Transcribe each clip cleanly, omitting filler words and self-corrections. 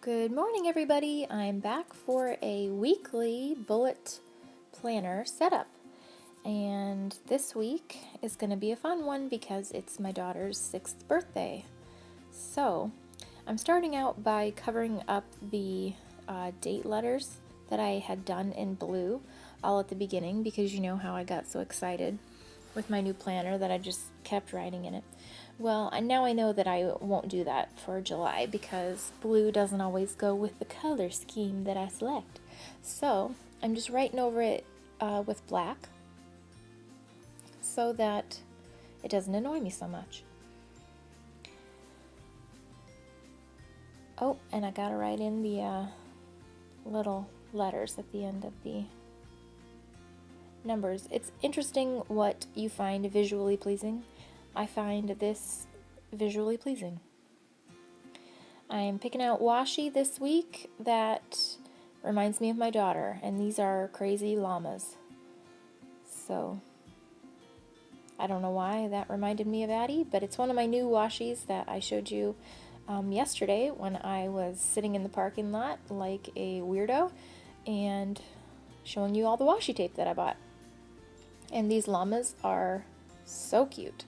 Good morning, everybody. I'm back for a weekly bullet planner setup. And this week is going to be a fun one because it's my daughter's 6th birthday. So I'm starting out by covering up the date letters that I had done in blue all at the beginning because you know how I got so excited with my new planner that I just kept writing in it. Well, now I know that I won't do that for July because blue doesn't always go with the color scheme that I select. So I'm just writing over it with black so that it doesn't annoy me so much. Oh, and I gotta write in the little letters at the end of the numbers. It's interesting what you find visually pleasing. I find this visually pleasing. I am picking out washi this week that reminds me of my daughter, and these are crazy llamas. So I don't know why that reminded me of Addie, but it's one of my new washis that I showed you yesterday when I was sitting in the parking lot like a weirdo and showing you all the washi tape that I bought. And these llamas are so cute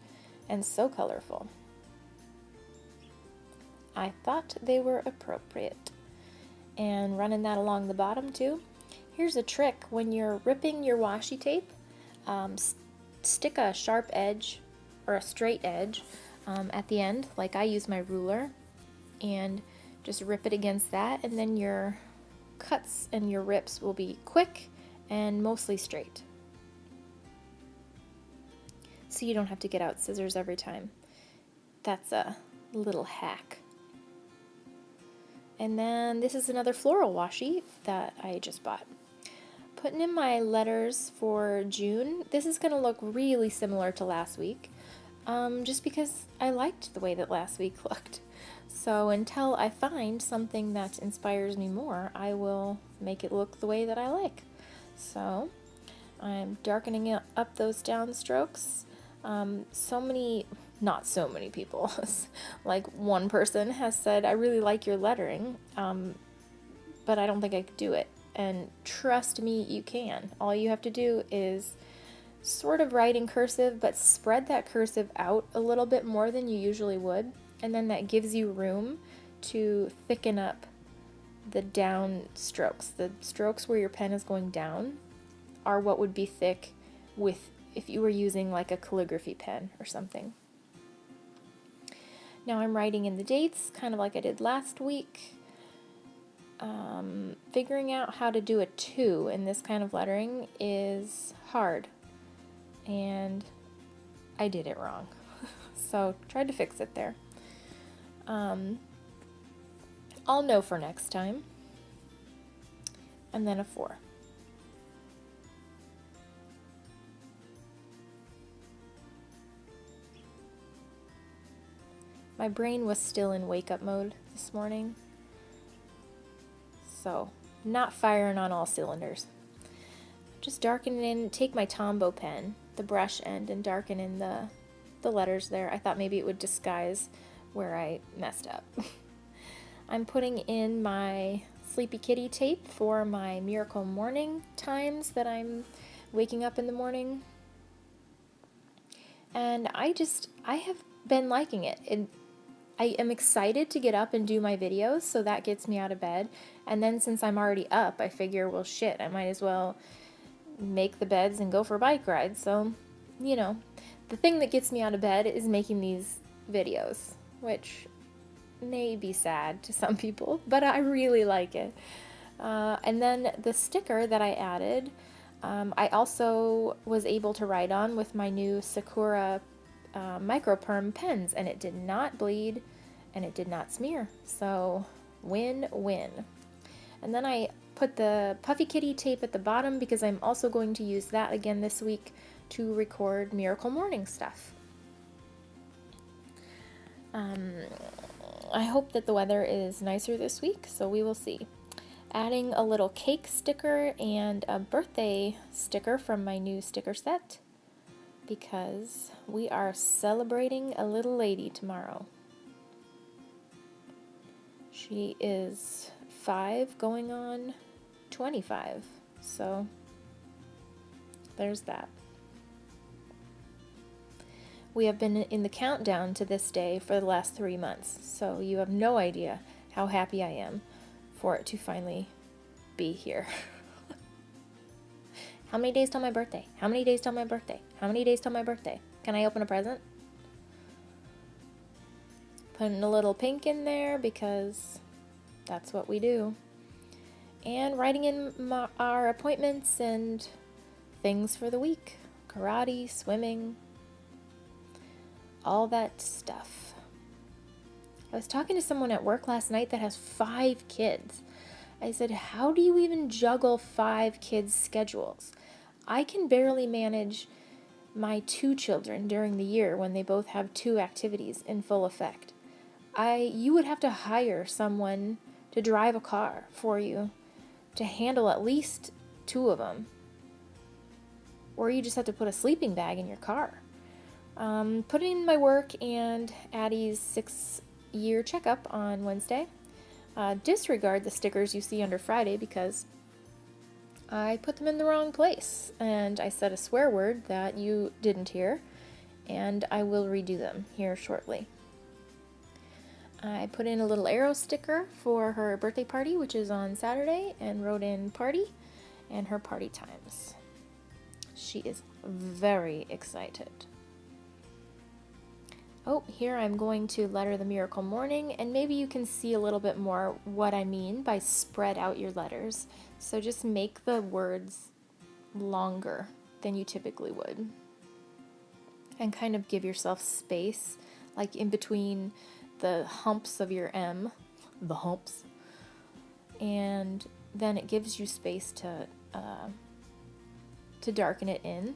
and so colorful. I thought they were appropriate. And running that along the bottom too. Here's a trick: when you're ripping your washi tape, stick a sharp edge or a straight edge at the end, like I use my ruler, and just rip it against that, and then your cuts and your rips will be quick and mostly straight. So you don't have to get out scissors every time. That's a little hack. And then this is another floral washi that I just bought. Putting in my letters for June. This is going to look really similar to last week, just because I liked the way that last week looked. So until I find something that inspires me more, I will make it look the way that I like. So I'm darkening up those downstrokes. Not so many people, like one person has said, I really like your lettering, but I don't think I could do it. And trust me, you can. All you have to do is sort of write in cursive, but spread that cursive out a little bit more than you usually would, and then that gives you room to thicken up the down strokes. The strokes where your pen is going down are what would be thick with if you were using like a calligraphy pen or something. Now I'm writing in the dates, kind of like I did last week. Figuring out how to do a 2 in this kind of lettering is hard, and I did it wrong. So tried to fix it there. I'll know for next time. And then a 4. My brain was still in wake-up mode this morning, so not firing on all cylinders. Just darken in, take my Tombow pen, the brush end, and darken in the letters there. I thought maybe it would disguise where I messed up. I'm putting in my Sleepy Kitty tape for my miracle morning times that I'm waking up in the morning. And I have been liking it. I am excited to get up and do my videos, so that gets me out of bed. And then since I'm already up, I figure, well, shit, I might as well make the beds and go for bike rides. So, you know, the thing that gets me out of bed is making these videos, which may be sad to some people, but I really like it. And then the sticker that I added, I also was able to write on with my new Sakura microperm pens, and it did not bleed and it did not smear, so win-win. And then I put the Puffy Kitty tape at the bottom because I'm also going to use that again this week to record miracle morning stuff. I hope that the weather is nicer this week, so we will see. Adding a little cake sticker and a birthday sticker from my new sticker set, because we are celebrating a little lady tomorrow. She is 5 going on 25. So there's that. We have been in the countdown to this day for the last 3 months, so you have no idea how happy I am for it to finally be here. How many days till my birthday? How many days till my birthday? How many days till my birthday? Can I open a present? Putting a little pink in there because that's what we do. And writing in our appointments and things for the week. Karate, swimming, all that stuff. I was talking to someone at work last night that has 5 kids. I said, how do you even juggle 5 kids' schedules? I can barely manage my 2 children during the year when they both have 2 activities in full effect. You would have to hire someone to drive a car for you to handle at least 2 of them. Or you just have to put a sleeping bag in your car. Putting in my work and Addie's 6-year checkup on Wednesday. Disregard the stickers you see under Friday because I put them in the wrong place and I said a swear word that you didn't hear, and I will redo them here shortly. I put in a little arrow sticker for her birthday party, which is on Saturday, and wrote in party and her party times. She is very excited. Oh, here I'm going to letter the miracle morning, and maybe you can see a little bit more what I mean by spread out your letters. So just make the words longer than you typically would. And kind of give yourself space, like in between the humps of your M, the humps. And then it gives you space to darken it in,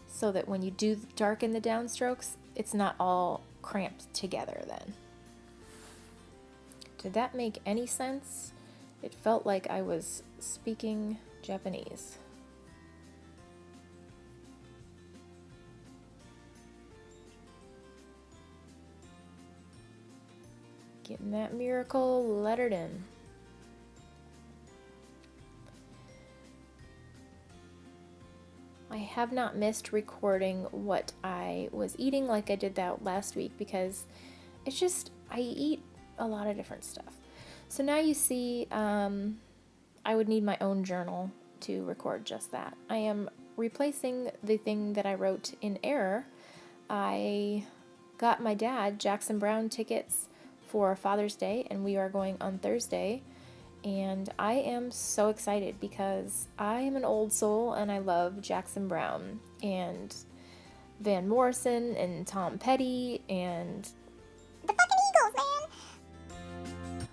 so that when you do darken the downstrokes, it's not all cramped together then. Did that make any sense? It felt like I was speaking Japanese. Getting that miracle lettered in. I have not missed recording what I was eating like I did that last week because it's just, I eat a lot of different stuff. So now you see, I would need my own journal to record just that. I am replacing the thing that I wrote in error. I got my dad Jackson Browne tickets for Father's Day, and we are going on Thursday. And I am so excited because I am an old soul and I love Jackson Browne and Van Morrison and Tom Petty and the fucking Eagles, man!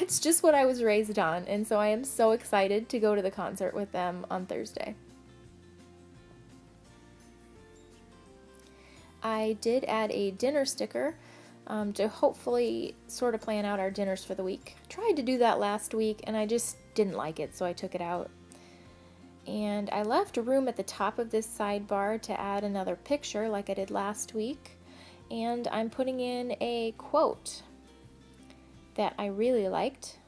it's just what I was raised on, and so I am so excited to go to the concert with them on Thursday. I did add a dinner sticker to hopefully sort of plan out our dinners for the week. I tried to do that last week and I just didn't like it, so I took it out. And I left a room at the top of this sidebar to add another picture like I did last week. And I'm putting in a quote that I really liked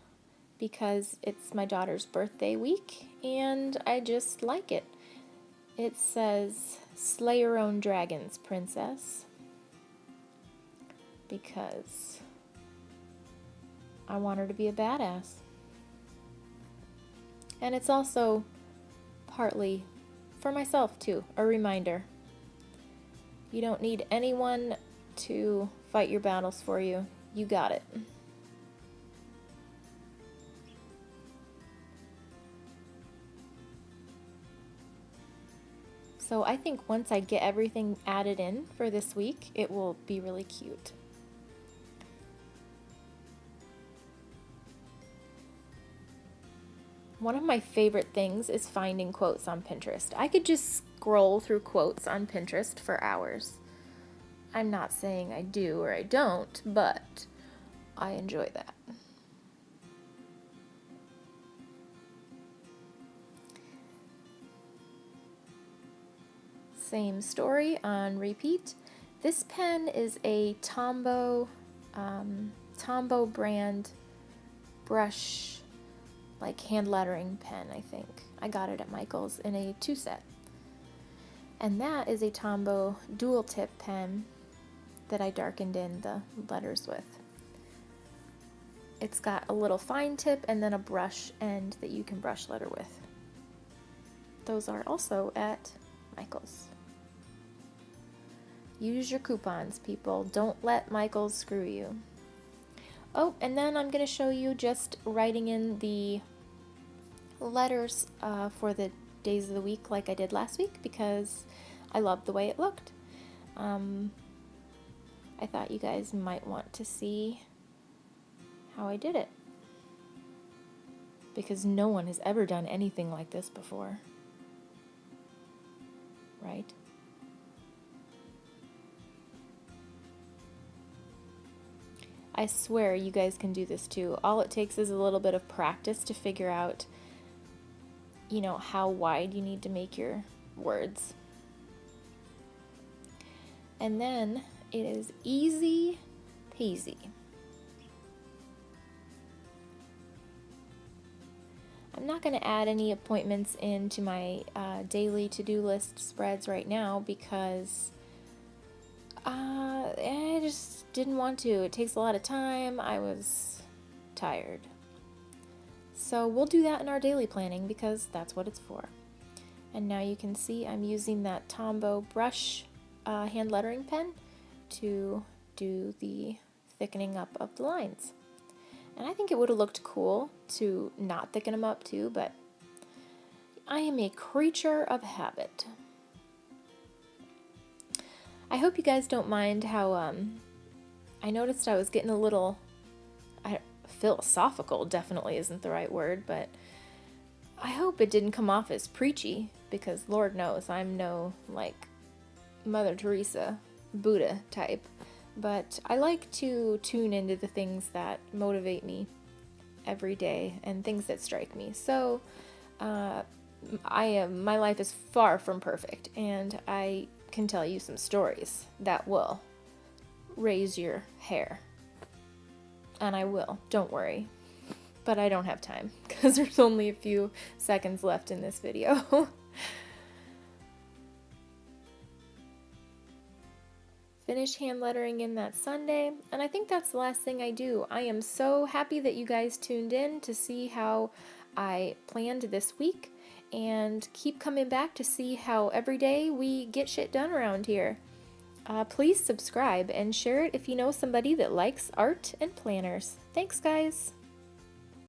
because it's my daughter's birthday week and I just like it. It says, "Slay your own dragons, princess." Because I want her to be a badass. And it's also partly for myself too, a reminder. You don't need anyone to fight your battles for you. You got it. So I think once I get everything added in for this week, it will be really cute. One of my favorite things is finding quotes on Pinterest. I could just scroll through quotes on Pinterest for hours. I'm not saying I do or I don't, but I enjoy that. Same story on repeat. This pen is a Tombow Tombow brand brush, like hand lettering pen, I think. I got it at Michael's in a 2-set. And that is a Tombow dual tip pen that I darkened in the letters with. It's got a little fine tip and then a brush end that you can brush letter with. Those are also at Michael's. Use your coupons, people. Don't let Michael's screw you. Oh, and then I'm going to show you just writing in the letters for the days of the week like I did last week because I loved the way it looked. I thought you guys might want to see how I did it because no one has ever done anything like this before, right? I swear you guys can do this too. All it takes is a little bit of practice to figure out, you know, how wide you need to make your words. And then it is easy peasy. I'm not going to add any appointments into my daily to-do list spreads right now because I just didn't want to. It takes a lot of time. I was tired. So we'll do that in our daily planning because that's what it's for. And now you can see I'm using that Tombow brush hand lettering pen to do the thickening up of the lines. And I think it would have looked cool to not thicken them up too, but I am a creature of habit. I hope you guys don't mind how I noticed I was getting a little philosophical, definitely isn't the right word, but I hope it didn't come off as preachy because Lord knows I'm no like Mother Teresa, Buddha type. But I like to tune into the things that motivate me every day and things that strike me. So my life is far from perfect, and I can tell you some stories that will raise your hair. And I will, don't worry. But I don't have time because there's only a few seconds left in this video. Finish hand lettering in that Sunday, and I think that's the last thing I do. I am so happy that you guys tuned in to see how I planned this week, and keep coming back to see how every day we get shit done around here. Please subscribe and share it if you know somebody that likes art and planners. Thanks, guys!